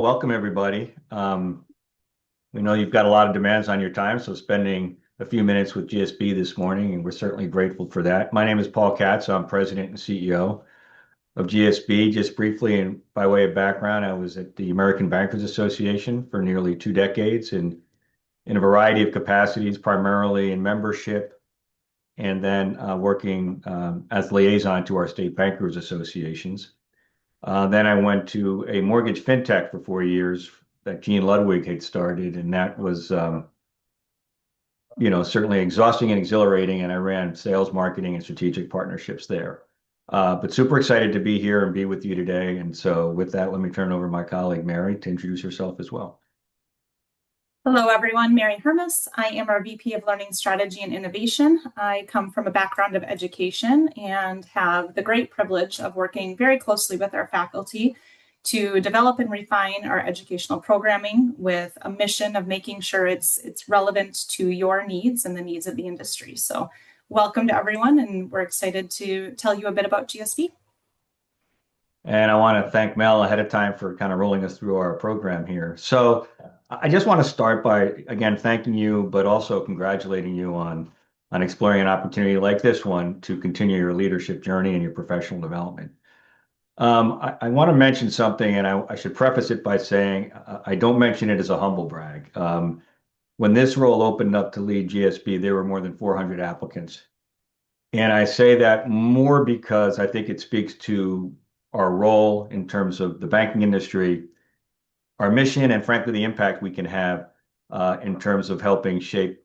Welcome, everybody. We know you've got a lot of demands on your time, so spending a few minutes with GSB this morning, and we're certainly grateful for that. My name is Paul Katz. I'm President and CEO of GSB. Just briefly, and by way of background, I was at the American Bankers Association for nearly 2 decades and in a variety of capacities, primarily in membership, and then working as liaison to our state bankers associations. Then I went to a mortgage fintech for 4 years that Gene Ludwig had started, and that was, certainly exhausting and exhilarating. And I ran sales, marketing, and strategic partnerships there. But super excited to be here and be with you today. And so, with that, let me turn it over to my colleague Mary to introduce herself as well. Hello, everyone. Mary Hermes. I am our VP of Learning Strategy and Innovation. I come from a background of education and have the great privilege of working very closely with our faculty to develop and refine our educational programming with a mission of making sure it's relevant to your needs and the needs of the industry. So welcome to everyone, and we're excited to tell you a bit about GSB. And I want to thank Mel ahead of time for kind of rolling us through our program here. So I just want to start by, again, thanking you, but also congratulating you on exploring an opportunity like this one to continue your leadership journey and your professional development. I want to mention something, and I should preface it by saying I don't mention it as a humble brag. When this role opened up to lead GSB, there were more than 400 applicants. And I say that more because I think it speaks to our role in terms of the banking industry, our mission, and frankly, the impact we can have in terms of helping shape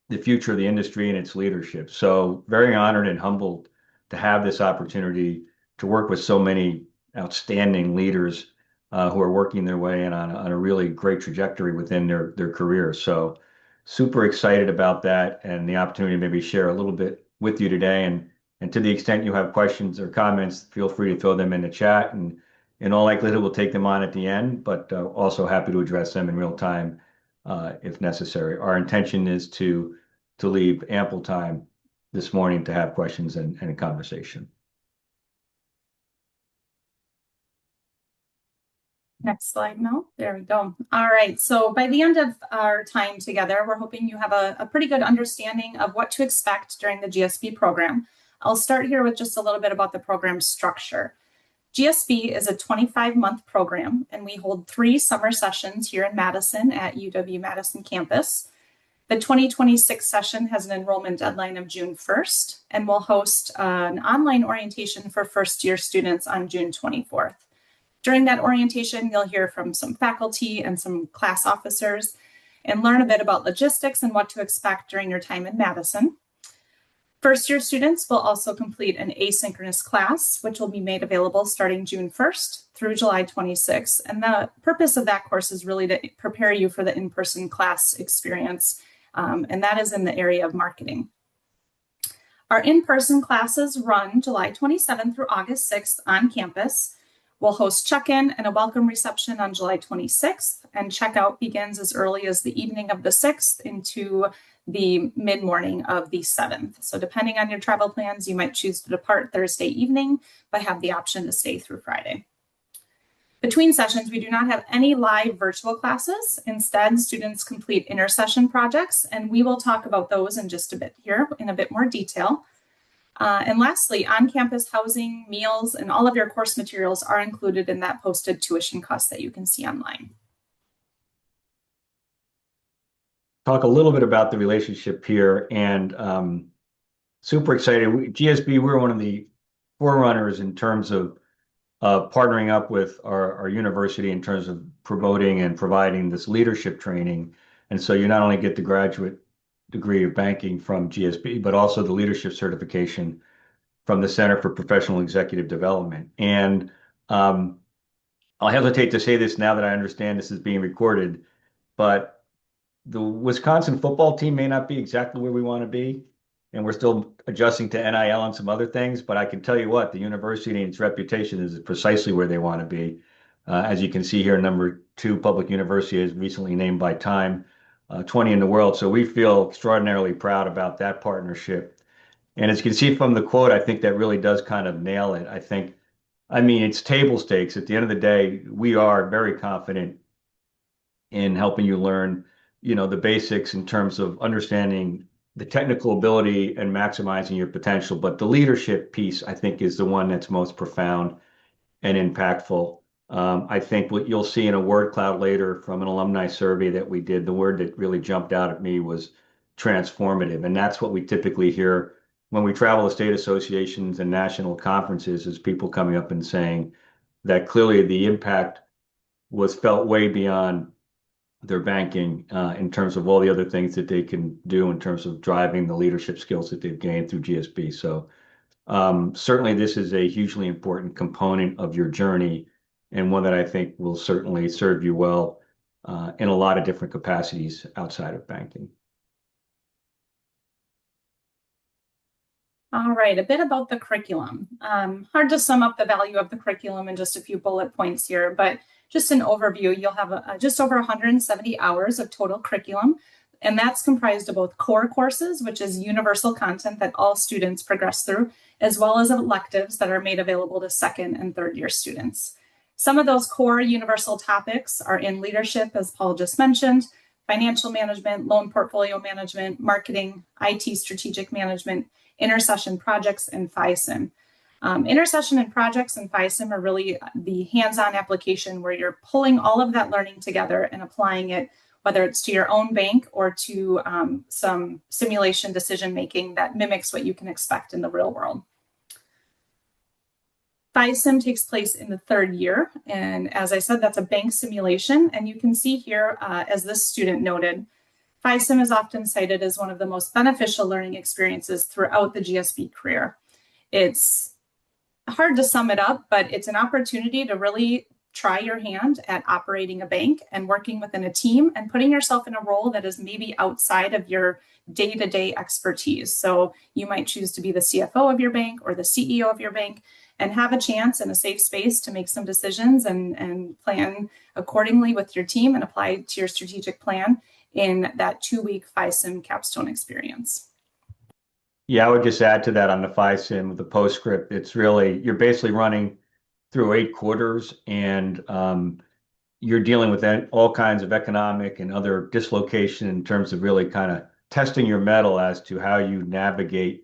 the future of the industry and its leadership. So very honored and humbled to have this opportunity to work with so many outstanding leaders who are working their way in on a really great trajectory within their careers. So super excited about that and the opportunity to maybe share a little bit with you today. And to the extent you have questions or comments, feel free to throw them in the chat. And in all likelihood, we'll take them on at the end, but also happy to address them in real time if necessary. Our intention is to leave ample time this morning to have questions and a conversation. Next slide, Mel. There we go. All right. So by the end of our time together, we're hoping you have a pretty good understanding of what to expect during the GSB program. I'll start here with just a little bit about the program structure. GSB is a 25-month program, and we hold 3 summer sessions here in Madison at UW-Madison campus. The 2026 session has an enrollment deadline of June 1st, and we'll host an online orientation for first-year students on June 24th. During that orientation, you'll hear from some faculty and some class officers and learn a bit about logistics and what to expect during your time in Madison. First-year students will also complete an asynchronous class, which will be made available starting June 1st through July 26th. And the purpose of that course is really to prepare you for the in-person class experience, and that is in the area of marketing. Our in-person classes run July 27th through August 6th on campus. We'll host check-in and a welcome reception on July 26th, and checkout begins as early as the evening of the 6th into the mid-morning of the 7th. So depending on your travel plans, you might choose to depart Thursday evening, but have the option to stay through Friday. Between sessions, we do not have any live virtual classes. Instead, students complete inter-session projects, and we will talk about those in just a bit here in a bit more detail. And lastly, on-campus housing, meals, and all of your course materials are included in that posted tuition cost that you can see online. Talk a little bit about the relationship here, and super excited. GSB, we're one of the forerunners in terms of partnering up with our university in terms of promoting and providing this leadership training. And so you not only get the graduate degree of banking from GSB, but also the leadership certification from the Center for Professional Executive Development. And I'll hesitate to say this now that I understand this is being recorded, but the Wisconsin football team may not be exactly where we want to be, and we're still adjusting to NIL and some other things, but I can tell you what, the university and its reputation is precisely where they want to be. As you can see here, number 2 public university is recently named by Time 20 in the world. So we feel extraordinarily proud about that partnership. And as you can see from the quote, I think that really does kind of nail it. I think I mean, it's table stakes. At the end of the day, we are very confident in helping you learn, the basics in terms of understanding the technical ability and maximizing your potential. But the leadership piece, I think, is the one that's most profound and impactful. I think what you'll see in a word cloud later from an alumni survey that we did, the word that really jumped out at me was transformative. And that's what we typically hear when we travel to state associations and national conferences, is people coming up and saying that clearly the impact was felt way beyond their banking in terms of all the other things that they can do in terms of driving the leadership skills that they've gained through GSB. So certainly this is a hugely important component of your journey, and one that I think will certainly serve you well in a lot of different capacities outside of banking. All right, a bit about the curriculum. Hard to sum up the value of the curriculum in just a few bullet points here, but just an overview, you'll have just over 170 hours of total curriculum, and that's comprised of both core courses, which is universal content that all students progress through, as well as electives that are made available to second and third year students. Some of those core universal topics are in leadership, as Paul just mentioned, financial management, loan portfolio management, marketing, IT strategic management, intercession projects, and FISIM. Intercession and projects and FISIM are really the hands-on application where you're pulling all of that learning together and applying it, whether it's to your own bank or to some simulation decision making that mimics what you can expect in the real world. FISIM takes place in the third year, and as I said, that's a bank simulation, and you can see here, as this student noted, FISIM is often cited as one of the most beneficial learning experiences throughout the GSB career. It's hard to sum it up, but it's an opportunity to really try your hand at operating a bank and working within a team and putting yourself in a role that is maybe outside of your day-to-day expertise. So you might choose to be the CFO of your bank or the CEO of your bank and have a chance in a safe space to make some decisions and plan accordingly with your team and apply to your strategic plan in that 2-week FISIM capstone experience. Yeah, I would just add to that on the FISIM, the postscript, it's really, you're basically running through 8 quarters, and you're dealing with all kinds of economic and other dislocation in terms of really kind of testing your mettle as to how you navigate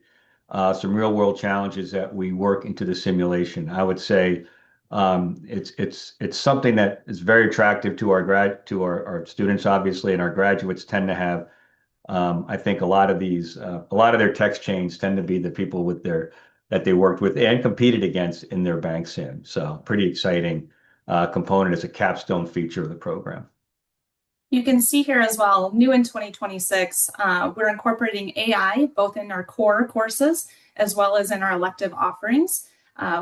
some real world challenges that we work into the simulation. I would say it's something that is very attractive to our students, obviously, and our graduates tend to have. I think a lot of their text chains tend to be the people that they worked with and competed against in their bank sim. So pretty exciting component as a capstone feature of the program. You can see here as well, new in 2026, we're incorporating AI both in our core courses as well as in our elective offerings.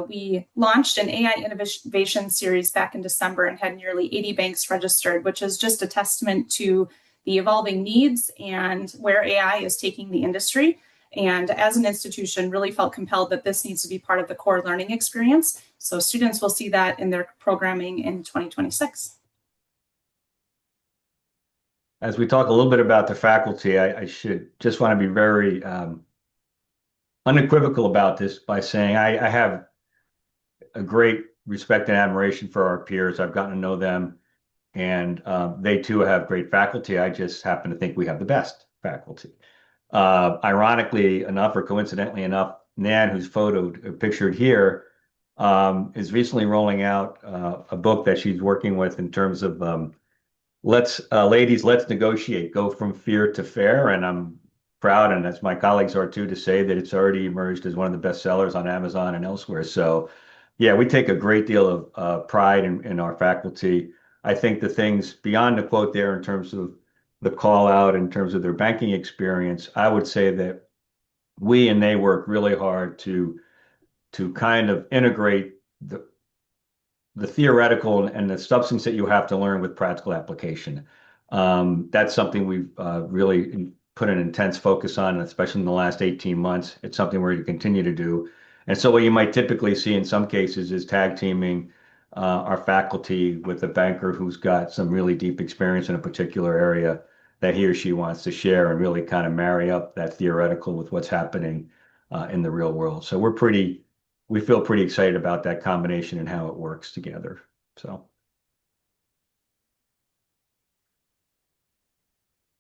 We launched an AI innovation series back in December and had nearly 80 banks registered, which is just a testament to the evolving needs and where AI is taking the industry. And as an institution, really felt compelled that this needs to be part of the core learning experience. So students will see that in their programming in 2026. As we talk a little bit about the faculty, I should just want to be very unequivocal about this by saying I have a great respect and admiration for our peers. I've gotten to know them, and they too have great faculty. I just happen to think we have the best faculty. Ironically enough, or coincidentally enough, Nan, who's pictured here, is recently rolling out a book that she's working with in terms of ladies, let's negotiate, go from fear to fair. And I'm proud, and as my colleagues are too, to say that it's already emerged as one of the best sellers on Amazon and elsewhere. So yeah, we take a great deal of pride in our faculty. I think the things beyond the quote there in terms of the call out, in terms of their banking experience, I would say that we and they work really hard to kind of integrate the theoretical and the substance that you have to learn with practical application. That's something we've really put an intense focus on, especially in the last 18 months. It's something we're going to continue to do. And so what you might typically see in some cases is tag teaming our faculty with a banker who's got some really deep experience in a particular area that he or she wants to share, and really kind of marry up that theoretical with what's happening in the real world. So we're pretty we feel pretty excited about that combination and how it works together. So.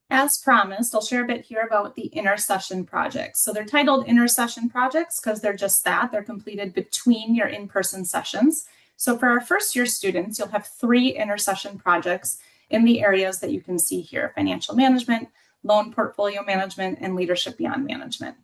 As promised, I'll share a bit here about the intercession projects. So they're titled intercession projects because they're just that. They're completed between your in-person sessions. So for our first year students, you'll have 3 intercession projects in the areas that you can see here: financial management, loan portfolio management, and leadership beyond management.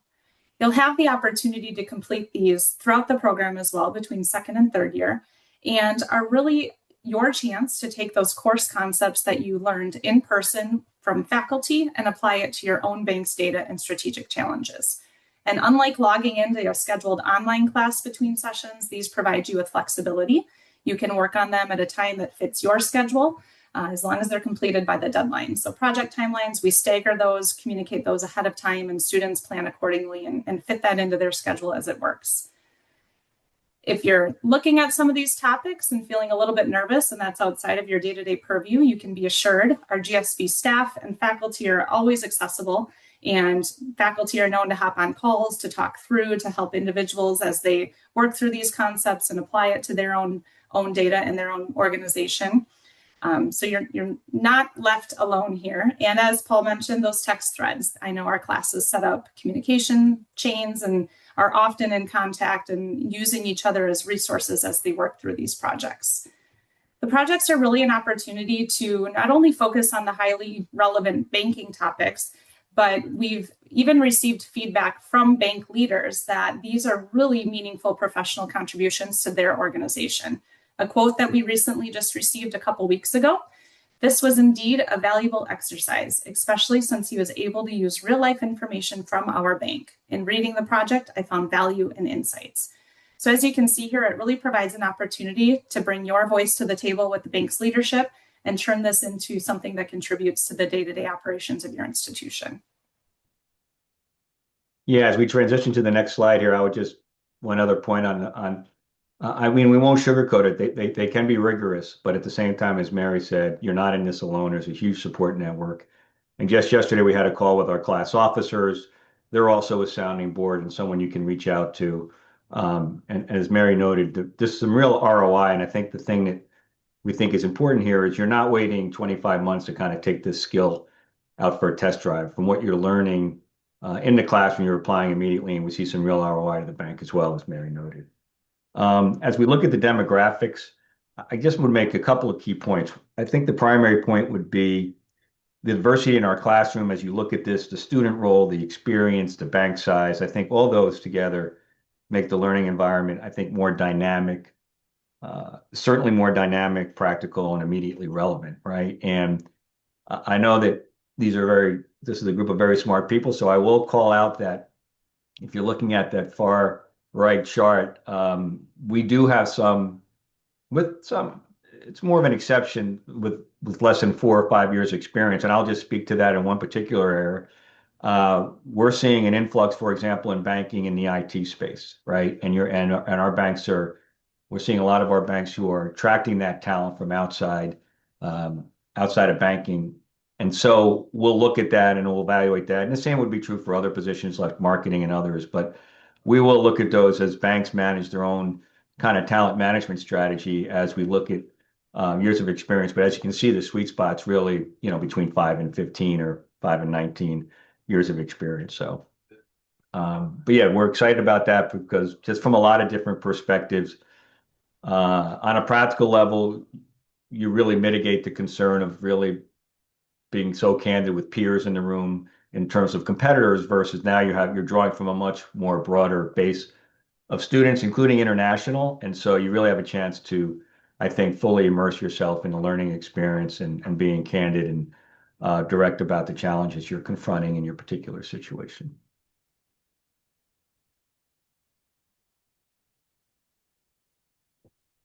You'll have the opportunity to complete these throughout the program as well between second and third year, and are really your chance to take those course concepts that you learned in person from faculty and apply it to your own bank's data and strategic challenges. And unlike logging into a scheduled online class between sessions, these provide you with flexibility. You can work on them at a time that fits your schedule, as long as they're completed by the deadline. So project timelines, we stagger those, communicate those ahead of time, and students plan accordingly and fit that into their schedule as it works. If you're looking at some of these topics and feeling a little bit nervous and that's outside of your day-to-day purview, you can be assured our GSB staff and faculty are always accessible, and faculty are known to hop on calls to talk through, to help individuals as they work through these concepts and apply it to their own data and their own organization. So you're not left alone here. And as Paul mentioned, those text threads, I know our classes set up communication chains and are often in contact and using each other as resources as they work through these projects. The projects are really an opportunity to not only focus on the highly relevant banking topics, but we've even received feedback from bank leaders that these are really meaningful professional contributions to their organization. A quote that we recently just received a couple weeks ago: "This was indeed a valuable exercise, especially since he was able to use real-life information from our bank. In reading the project, I found value and insights." So as you can see here, it really provides an opportunity to bring your voice to the table with the bank's leadership and turn this into something that contributes to the day-to-day operations of your institution. Yeah, as we transition to the next slide here, I would just one other point on I mean, we won't sugarcoat it. They can be rigorous, but at the same time, as Mary said, you're not in this alone. There's a huge support network. And just yesterday, we had a call with our class officers. They're also a sounding board and someone you can reach out to. And as Mary noted, there's some real ROI. And I think the thing that we think is important here is you're not waiting 25 months to kind of take this skill out for a test drive. From what you're learning in the classroom, you're applying immediately, and we see some real ROI to the bank as well, as Mary noted. As we look at the demographics, I just would make a couple of key points. I think the primary point would be the diversity in our classroom. As you look at this, the student role, the experience, the bank size, I think all those together make the learning environment, I think, more dynamic, certainly more dynamic, practical, and immediately relevant, right? And I know that this is a group of very smart people, so I will call out that if you're looking at that far right chart, we do have it's more of an exception with less than 4 or 5 years experience. And I'll just speak to that in one particular area. We're seeing an influx, for example, in banking in the IT space, right? And our banks we're seeing a lot of our banks who are attracting that talent from outside of banking. And so we'll look at that and we'll evaluate that. And the same would be true for other positions like marketing and others. But we will look at those as banks manage their own kind of talent management strategy as we look at years of experience. But as you can see, the sweet spot's really, between 5 and 15 or 5 and 19 years of experience. So, but yeah, we're excited about that because just from a lot of different perspectives, on a practical level, you really mitigate the concern of really being so candid with peers in the room in terms of competitors versus now you're drawing from a much more broader base of students, including international. And so you really have a chance to, I think, fully immerse yourself in the learning experience and being candid and direct about the challenges you're confronting in your particular situation.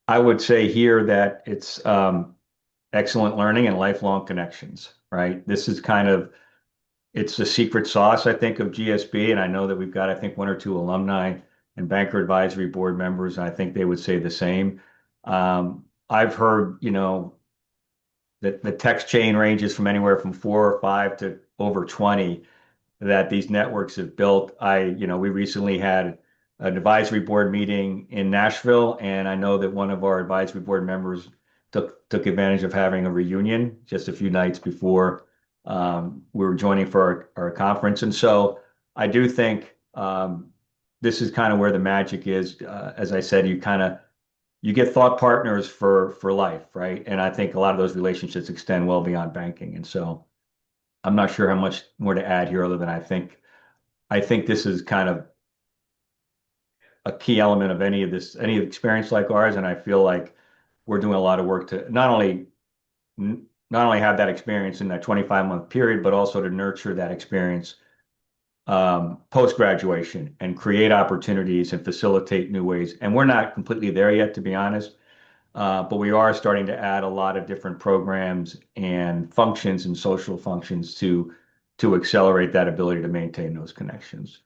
I would say here that it's excellent learning and lifelong connections, right? This is it's the secret sauce, I think, of GSB. And I know that we've got, I think, 1 or 2 alumni and banker advisory board members. And I think they would say the same. I've heard, that the text chain ranges from anywhere from 4 or 5 to over 20 that these networks have built. We recently had an advisory board meeting in Nashville, and I know that one of our advisory board members took advantage of having a reunion just a few nights before we were joining for our conference. And so I do think this is kind of where the magic is. As I said, you get thought partners for life, right? And I think a lot of those relationships extend well beyond banking. And so I'm not sure how much more to add here other than I think this is kind of a key element of any experience like ours, and I feel like we're doing a lot of work to not only have that experience in that 25-month period, but also to nurture that experience post graduation and create opportunities and facilitate new ways. And we're not completely there yet, to be honest, but we are starting to add a lot of different programs and functions and social functions to accelerate that ability to maintain those connections.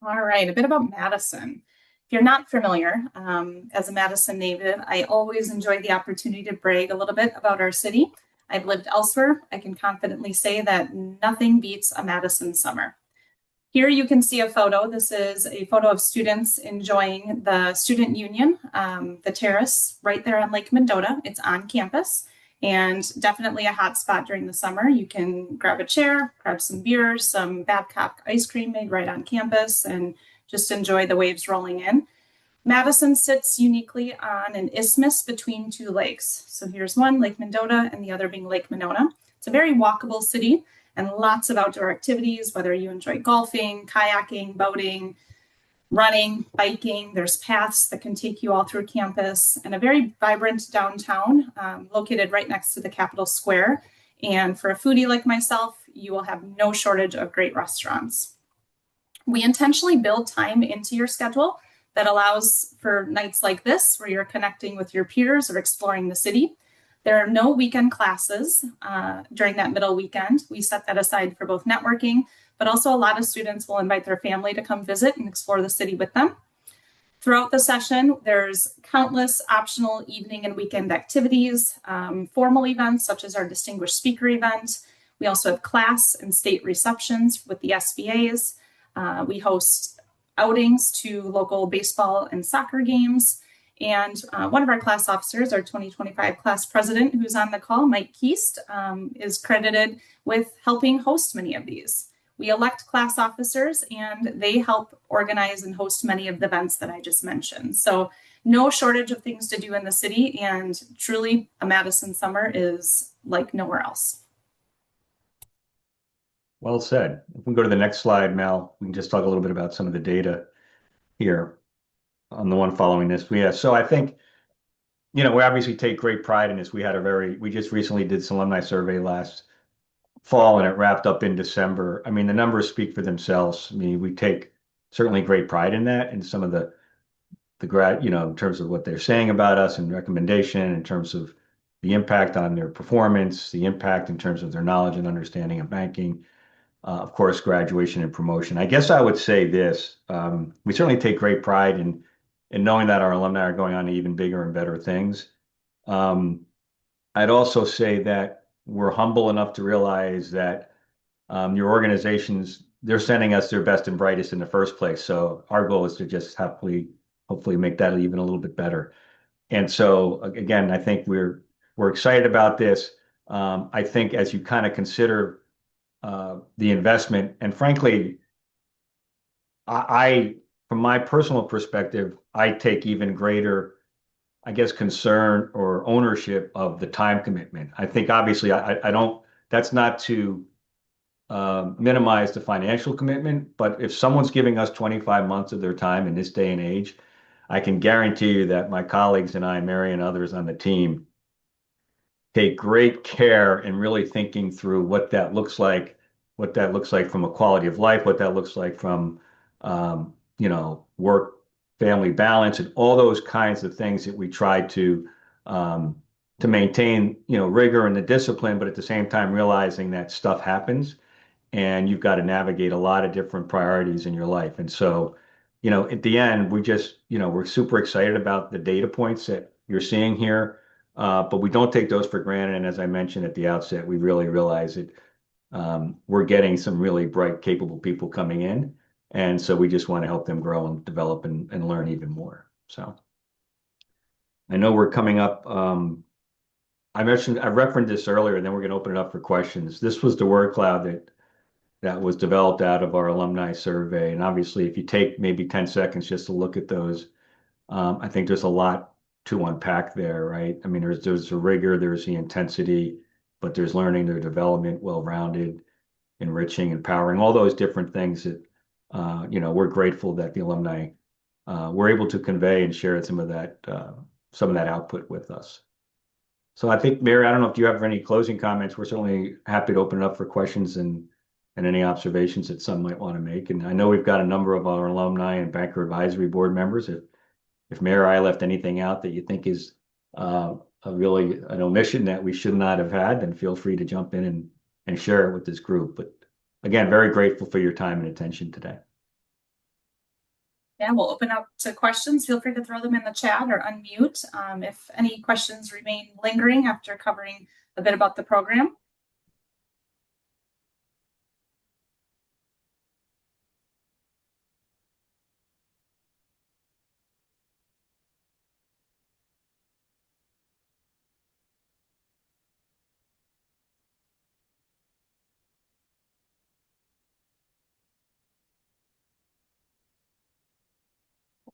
All right, a bit about Madison. If you're not familiar, as a Madison native, I always enjoy the opportunity to brag a little bit about our city. I've lived elsewhere. I can confidently say that nothing beats a Madison summer. Here you can see a photo. This is a photo of students enjoying the Student Union, the terrace right there on Lake Mendota. It's on campus and definitely a hot spot during the summer. You can grab a chair, grab some beers, some Babcock ice cream made right on campus, and just enjoy the waves rolling in. Madison sits uniquely on an isthmus between two lakes. So here's one, Lake Mendota, and the other being Lake Monona. It's a very walkable city and lots of outdoor activities, whether you enjoy golfing, kayaking, boating, running, biking. There's paths that can take you all through campus, and a very vibrant downtown located right next to the Capitol Square. And for a foodie like myself, you will have no shortage of great restaurants. We intentionally build time into your schedule that allows for nights like this where you're connecting with your peers or exploring the city. There are no weekend classes during that middle weekend. We set that aside for both networking, but also a lot of students will invite their family to come visit and explore the city with them. Throughout the session, there's countless optional evening and weekend activities, formal events such as our distinguished speaker event. We also have class and state receptions with the SBAs. We host outings to local baseball and soccer games. And one of our class officers, our 2025 class president, who's on the call, Mike Keast, is credited with helping host many of these. We elect class officers and they help organize and host many of the events that I just mentioned. So no shortage of things to do in the city, and truly a Madison summer is like nowhere else. Well said. If we go to the next slide, Mel, we can just talk a little bit about some of the data here on the one following this. So I think, we obviously take great pride in this. We just recently did some alumni survey last fall and it wrapped up in December. I mean, the numbers speak for themselves. I mean, we take certainly great pride in that, and some of the grad, in terms of what they're saying about us and recommendation, in terms of the impact on their performance, the impact in terms of their knowledge and understanding of banking, of course, graduation and promotion. I guess I would say this, we certainly take great pride in knowing that our alumni are going on to even bigger and better things. I'd also say that we're humble enough to realize that your organizations, they're sending us their best and brightest in the first place. So our goal is to just hopefully make that even a little bit better. And so again, I think we're excited about this. I think as you kind of consider the investment, and frankly, I from my personal perspective, I take even greater, I guess, concern or ownership of the time commitment. I think obviously I don't, that's not to minimize the financial commitment, but if someone's giving us 25 months of their time in this day and age, I can guarantee you that my colleagues and I, Mary and others on the team, take great care in really thinking through what that looks like, from a quality of life, what that looks like from, work, family balance, and all those kinds of things that we try to maintain, rigor and the discipline, but at the same time realizing that stuff happens and you've got to navigate a lot of different priorities in your life. And so, at the end, we're super excited about the data points that you're seeing here, but we don't take those for granted. And as I mentioned at the outset, we really realize that we're getting some really bright, capable people coming in. And so we just want to help them grow and develop and learn even more. So I know we're coming up. I referenced this earlier, and then we're going to open it up for questions. This was the word cloud that was developed out of our alumni survey. And obviously, if you take maybe 10 seconds just to look at those, I think there's a lot to unpack there, right? I mean, there's the rigor, there's the intensity, but there's learning, there's development, well-rounded, enriching, empowering, all those different things that we're grateful that the alumni were able to convey and share some of that output with us. So I think, Mary, I don't know if you have any closing comments. We're certainly happy to open it up for questions and any observations that some might want to make. And I know we've got a number of our alumni and banker advisory board members. If Mayor or I left anything out that you think is really an omission that we should not have had, then feel free to jump in and share it with this group. But again, very grateful for your time and attention today. Yeah, we'll open up to questions. Feel free to throw them in the chat or unmute if any questions remain lingering after covering a bit about the program.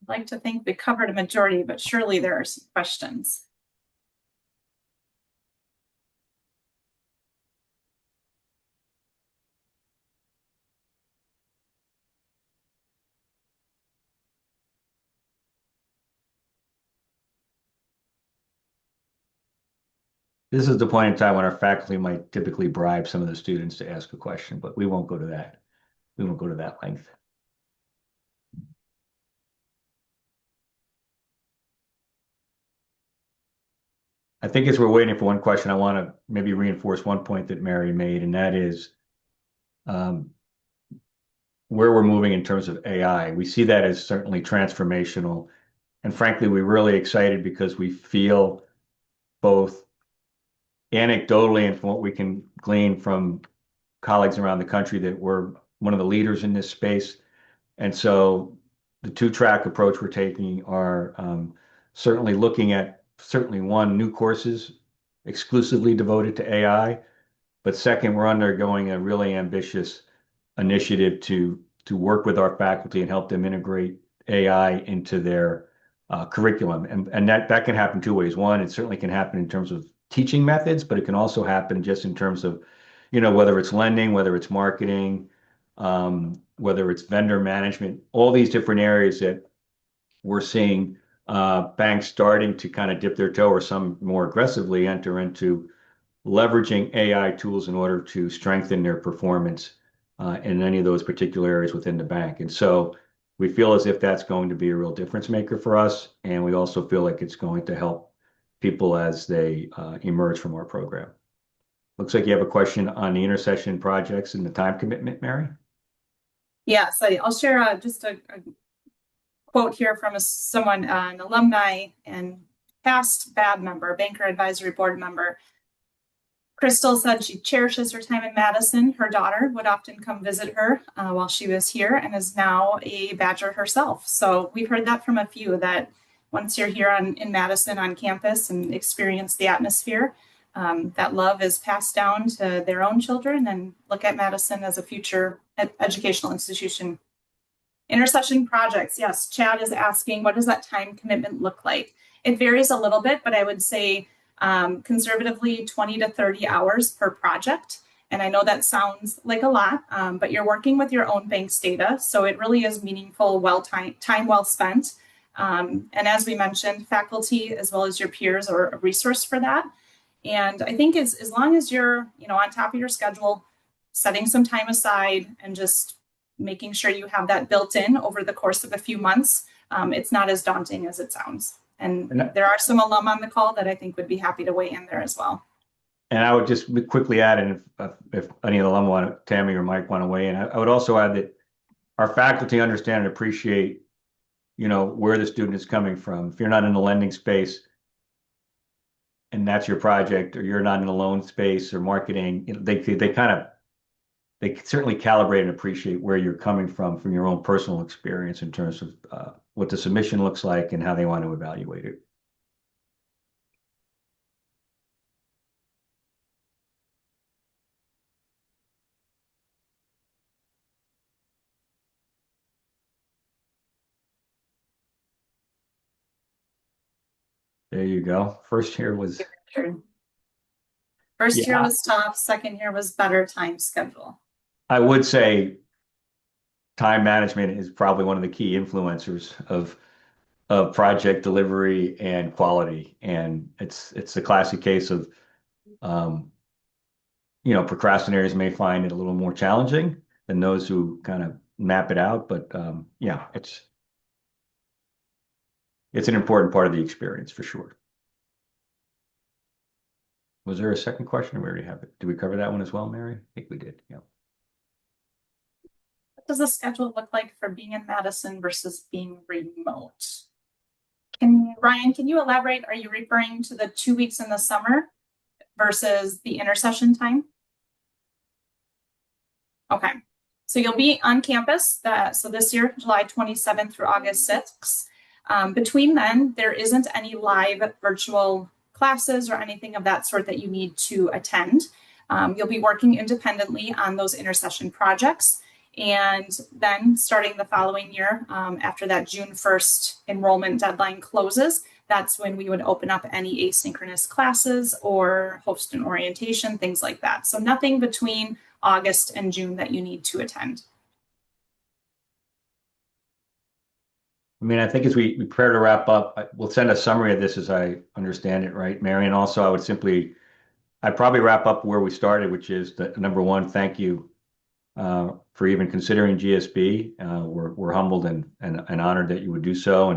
I'd like to think we covered a majority, but surely there are some questions. This is the point in time when our faculty might typically bribe some of the students to ask a question, but we won't go to that. We won't go to that length. I think as we're waiting for one question, I want to maybe reinforce one point that Mary made, and that is where we're moving in terms of AI. We see that as certainly transformational. And frankly, we're really excited because we feel both anecdotally and from what we can glean from colleagues around the country that we're one of the leaders in this space. And so the two-track approach we're taking are certainly looking at one, new courses exclusively devoted to AI. But second, we're undergoing a really ambitious initiative to work with our faculty and help them integrate AI into their curriculum. And that can happen two ways. One, it certainly can happen in terms of teaching methods, but it can also happen just in terms of, whether it's lending, whether it's marketing, whether it's vendor management, all these different areas that we're seeing banks starting to kind of dip their toe or some more aggressively enter into leveraging AI tools in order to strengthen their performance in any of those particular areas within the bank. And so we feel as if that's going to be a real difference maker for us. And we also feel like it's going to help people as they emerge from our program. Looks like you have a question on the intercession projects and the time commitment, Mary. Yes, I'll share just a quote here from someone, an alumni and past BAB member, banker advisory board member. Crystal said she cherishes her time in Madison. Her daughter would often come visit her while she was here and is now a Badger herself. So we've heard that from a few that once you're here in Madison on campus and experience the atmosphere, that love is passed down to their own children and look at Madison as a future educational institution. Intercession projects. Yes, Chad is asking, what does that time commitment look like? It varies a little bit, but I would say conservatively 20 to 30 hours per project. And I know that sounds like a lot, but you're working with your own bank's data. So it really is meaningful, time well spent. And as we mentioned, faculty as well as your peers are a resource for that. And I think as long as you're, on top of your schedule, setting some time aside and just making sure you have that built in over the course of a few months, it's not as daunting as it sounds. And there are some alum on the call that I think would be happy to weigh in there as well. And I would just quickly add, and if any of the alum Tammy or Mike want to weigh in, I would also add that our faculty understand and appreciate, where the student is coming from. If you're not in the lending space and that's your project, or you're not in the loan space or marketing, they kind of they certainly calibrate and appreciate where you're coming from your own personal experience in terms of what the submission looks like and how they want to evaluate it. There you go. First year was, Sure. First year yeah, was tough, second year was better time schedule. I would say time management is probably one of the key influencers of project delivery and quality. And it's a classic case of um, procrastinators may find it a little more challenging than those who kind of map it out. But yeah, it's an important part of the experience for sure. Was there a second question? We already have it. Did we cover that one as well, Mary? I think we did. Yeah. What does the schedule look like for being in Madison versus being remote? Ryan, can you elaborate? Are you referring to the 2 weeks in the summer versus the intersession time? Okay. So you'll be on campus so this year, July 27th through August 6th. Between then, there isn't any live virtual classes or anything of that sort that you need to attend. You'll be working independently on those intersession projects. And then starting the following year, after that June 1st enrollment deadline closes, that's when we would open up any asynchronous classes or host an orientation, things like that. So nothing between August and June that you need to attend. I mean, I think as we prepare to wrap up, we'll send a summary of this as I understand it, right, Mary? And also, I'd probably wrap up where we started, which is that number one, thank you for even considering GSB. We're humbled and honored that you would do so,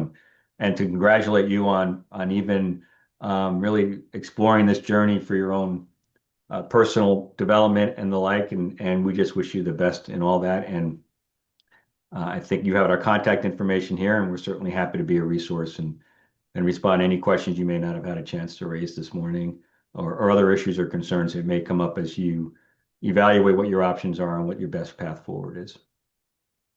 and to congratulate you on even really exploring this journey for your own personal development and the like. And we just wish you the best in all that. And I think you have our contact information here, and we're certainly happy to be a resource and respond to any questions you may not have had a chance to raise this morning, or other issues or concerns that may come up as you evaluate what your options are and what your best path forward is.